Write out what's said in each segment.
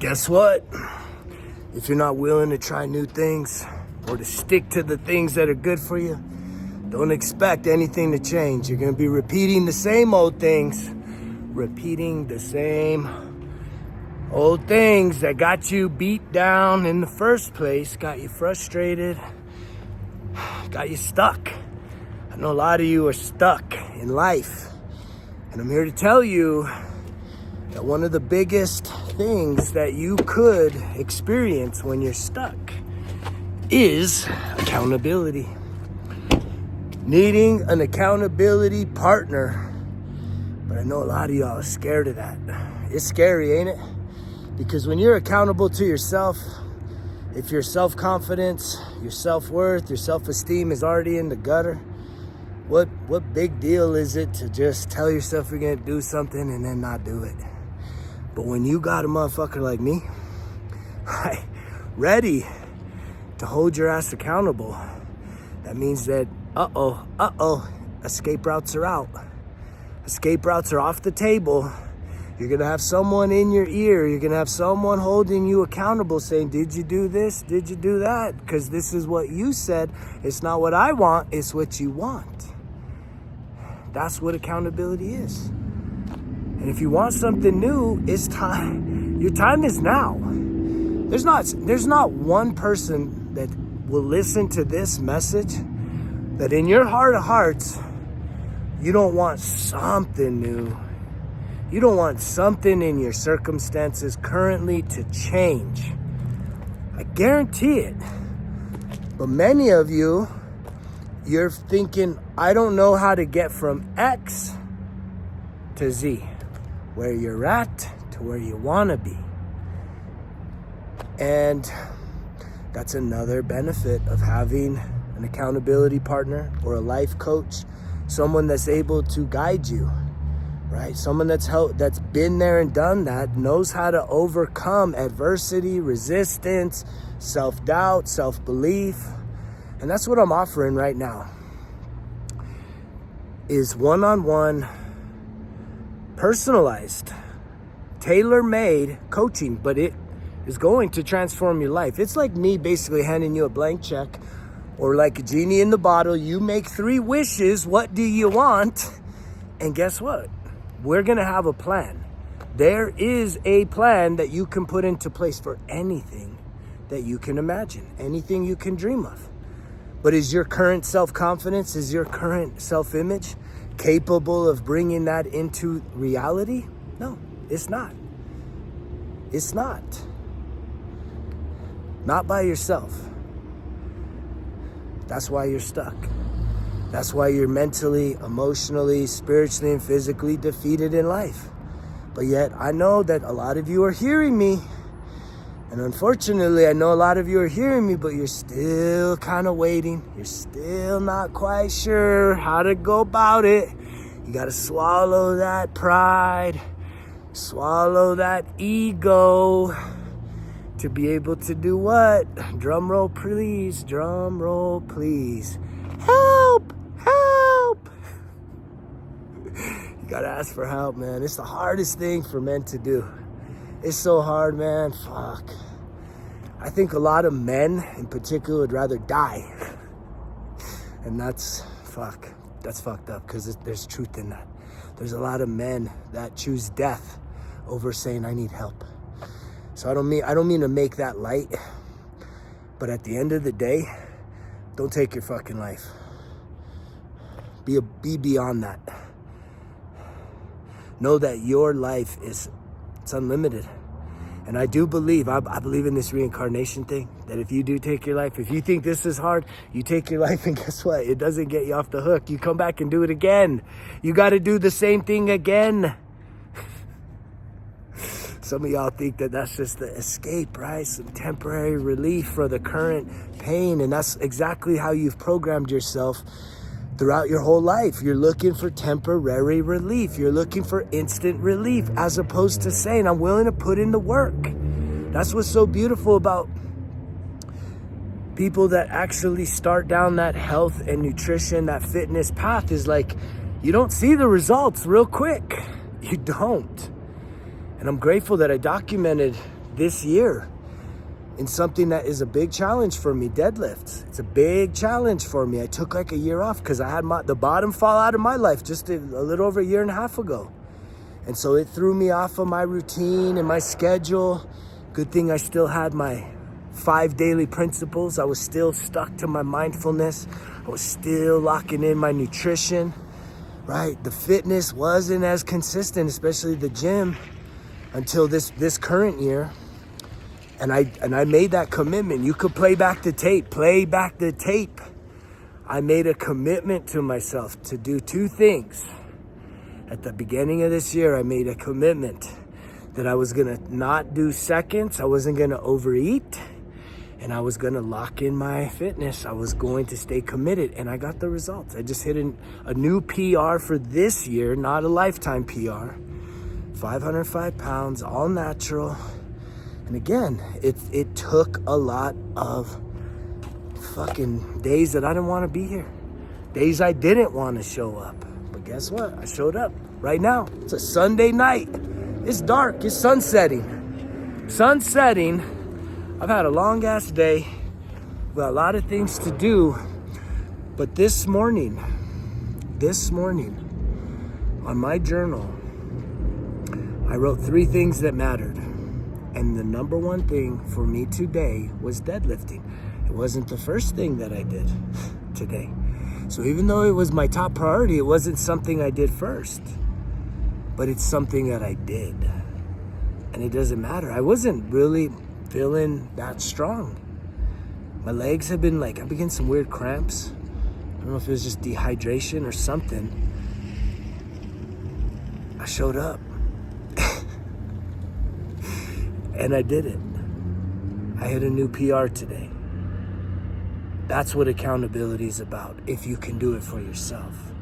Guess what? If you're not willing to try new things or to stick to the things that are good for you, don't expect anything to change. You're going to be repeating the same old things, repeating the same old things that got you beat down in the first place, got you frustrated, got you stuck. I know a lot of you are stuck in life, and I'm here to tell you that one of the biggest things that you could experience when you're stuck is accountability. Needing an accountability partner. But I know a lot of y'all are scared of that. It's scary, ain't it? Because when you're accountable to yourself, if your self-confidence, your self-worth, your self-esteem is already in the gutter, what big deal is it to just tell yourself you're gonna do something and then not do it? But when you got a motherfucker like me, right, ready to hold your ass accountable, that means that, escape routes are out. Escape routes are off the table. You're gonna have someone in your ear. You're gonna have someone holding you accountable saying, did you do this? Did you do that? Because this is what you said. It's not what I want, it's what you want. That's what accountability is. And if you want something new, it's time. Your time is now. There's not one person that will listen to this message that in your heart of hearts, you don't want something new. You don't want something in your circumstances currently to change. I guarantee it. But many of you, you're thinking, I don't know how to get from X to Z, where you're at to where you want to be. And that's another benefit of having an accountability partner or a life coach, someone that's able to guide you, right? Someone that's been there and done that, knows how to overcome adversity, resistance, self-doubt, self-belief. And that's what I'm offering right now, is one-on-one, personalized, tailor-made coaching, but it is going to transform your life. It's like me basically handing you a blank check, or like a genie in the bottle. You make 3 wishes. What do you want? And guess what? We're gonna have a plan. There is a plan that you can put into place for anything that you can imagine, anything you can dream of. But is your current self-confidence, is your current self-image capable of bringing that into reality? No, it's not. It's not. Not by yourself. That's why you're stuck. That's why you're mentally, emotionally, spiritually, and physically defeated in life. But yet, I know that a lot of you are hearing me. And unfortunately, I know a lot of you are hearing me, but you're still kind of waiting. You're still not quite sure how to go about it. You got to swallow that pride, swallow that ego, to be able to do what? Drum roll, please. Drum roll, please. Help! Help! You gotta ask for help, man. It's the hardest thing for men to do. It's so hard, man. Fuck. I think a lot of men in particular would rather die. And that's fucked up, because there's truth in that. There's a lot of men that choose death over saying, I need help. So I don't mean to make that light, but at the end of the day, don't take your fucking life. Be beyond that. Know that your life it's unlimited. And I do believe, I believe in this reincarnation thing, that if you do take your life, if you think this is hard, you take your life, and guess what? It doesn't get you off the hook. You come back and do it again. You got to do the same thing again. Some of y'all think that that's just the escape, right? Some temporary relief for the current pain. And that's exactly how you've programmed yourself throughout your whole life. You're looking for temporary relief. You're looking for instant relief, as opposed to saying, I'm willing to put in the work. That's what's so beautiful about people that actually start down that health and nutrition, that fitness path, is like, you don't see the results real quick. You don't. And I'm grateful that I documented this year in something that is a big challenge for me, deadlifts. It's a big challenge for me. I took like a year off because I had the bottom fall out of my life just a little over a year and a half ago. And so it threw me off of my routine and my schedule. Good thing I still had my 5 daily principles. I was still stuck to my mindfulness. I was still locking in my nutrition, right? The fitness wasn't as consistent, especially the gym, until this current year. And I made that commitment. You could play back the tape. I made a commitment to myself to do 2 things. At the beginning of this year, I made a commitment that I was gonna not do seconds, I wasn't gonna overeat, and I was gonna lock in my fitness. I was going to stay committed, and I got the results. I just hit a new PR for this year, not a lifetime PR. 505 pounds, all natural. And again, it took a lot of fucking days that I didn't want to be here. Days I didn't want to show up. But guess what? I showed up right now. It's a Sunday night. It's dark. It's sunsetting. I've had a long ass day. Got a lot of things to do. But this morning, on my journal, I wrote 3 things that mattered. And the number 1 thing for me today was deadlifting. It wasn't the first thing that I did today. So even though it was my top priority, it wasn't something I did first. But it's something that I did. And it doesn't matter. I wasn't really feeling that strong. My legs have been I've been getting some weird cramps. I don't know if it was just dehydration or something. I showed up. And I did it. I hit a new PR today. That's what accountability is about, if you can do it for yourself.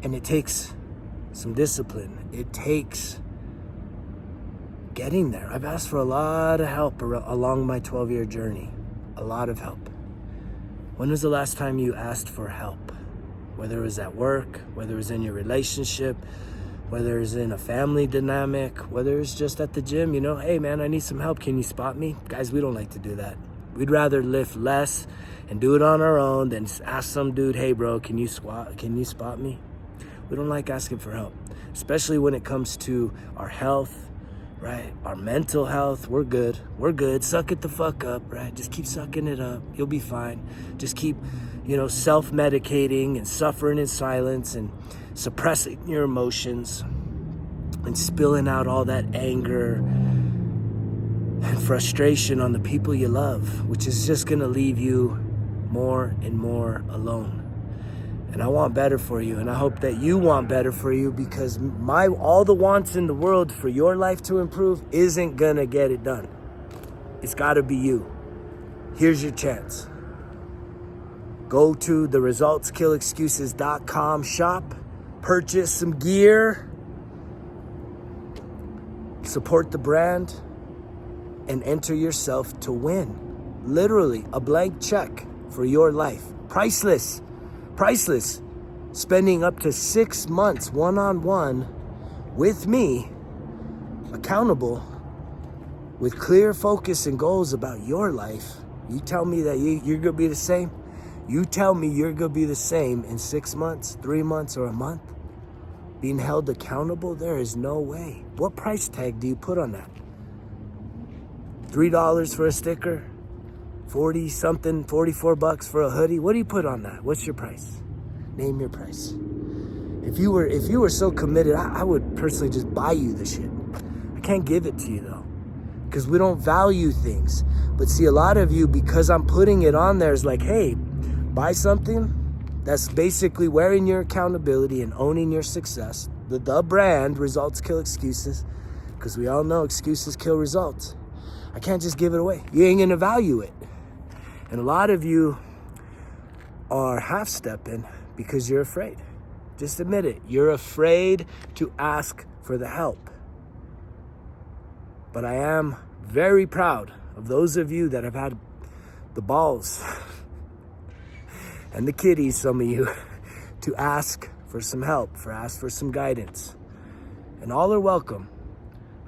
And it takes some discipline. It takes getting there. I've asked for a lot of help along my 12-year journey. A lot of help. When was the last time you asked for help? Whether it was at work, whether it was in your relationship, whether it's in a family dynamic, whether it's just at the gym, hey man, I need some help. Can you spot me? Guys, we don't like to do that. We'd rather lift less and do it on our own than ask some dude, hey bro, can you spot me? We don't like asking for help, especially when it comes to our health, right? Our mental health. We're good. Suck it the fuck up, right? Just keep sucking it up. You'll be fine. Just keep, self-medicating and suffering in silence and suppressing your emotions and spilling out all that anger and frustration on the people you love, which is just going to leave you more and more alone. And I want better for you, and I hope that you want better for you, because all the wants in the world for your life to improve isn't going to get it done. It's got to be you. Here's your chance. Go to the resultskillexcuses.com shop. Purchase some gear, support the brand, and enter yourself to win. Literally, a blank check for your life. Priceless. Spending up to 6 months one-on-one with me, accountable, with clear focus and goals about your life. You tell me that you're going to be the same. You tell me you're going to be the same in 6 months, 3 months, or a month. Being held accountable, there is no way. What price tag do you put on that? $3 for a sticker? 40 something, $44 for a hoodie? What do you put on that? What's your price? Name your price. If you were so committed, I would personally just buy you the shit. I can't give it to you though, because we don't value things. But see, a lot of you, because I'm putting it on there, is like, hey, buy something. That's basically wearing your accountability and owning your success. The brand, results kill excuses, because we all know excuses kill results. I can't just give it away. You ain't gonna value it. And a lot of you are half-stepping because you're afraid. Just admit it. You're afraid to ask for the help. But I am very proud of those of you that have had the balls and the kitties, some of you, to ask for some help, ask for some guidance. And all are welcome.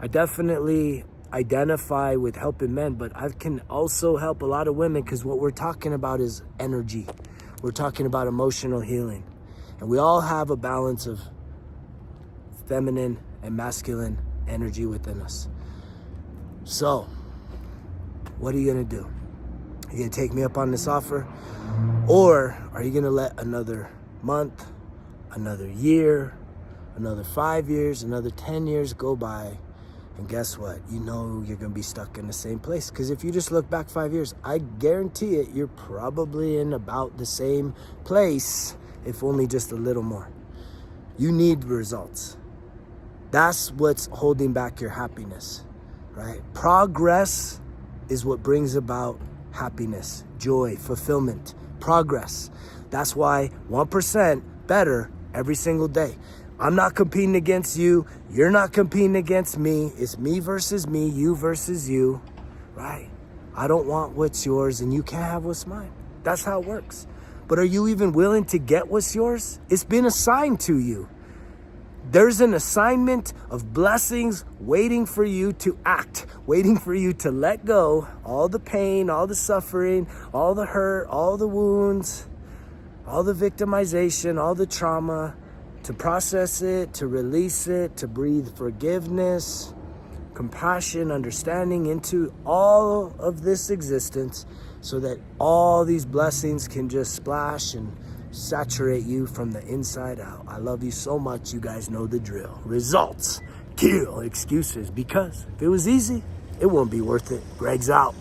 I definitely identify with helping men, but I can also help a lot of women, because what we're talking about is energy. We're talking about emotional healing. And we all have a balance of feminine and masculine energy within us. So, what are you gonna do? Are you gonna take me up on this offer? Or are you gonna let another month, another year, another 5 years, another 10 years go by? And guess what? You know you're gonna be stuck in the same place. Because if you just look back 5 years, I guarantee it, you're probably in about the same place, if only just a little more. You need results. That's what's holding back your happiness, right? Progress is what brings about happiness, joy, fulfillment, progress. That's why 1% better every single day. I'm not competing against you. You're not competing against me. It's me versus me, you versus you, right? I don't want what's yours and you can't have what's mine. That's how it works. But are you even willing to get what's yours? It's been assigned to you. There's an assignment of blessings waiting for you to act, waiting for you to let go all the pain, all the suffering, all the hurt, all the wounds, all the victimization, all the trauma, to process it, to release it, to breathe forgiveness, compassion, understanding into all of this existence, so that all these blessings can just splash and saturate you from the inside out. I love you so much. You guys know the drill. Results kill excuses, because if it was easy, it won't be worth it. Greg's out.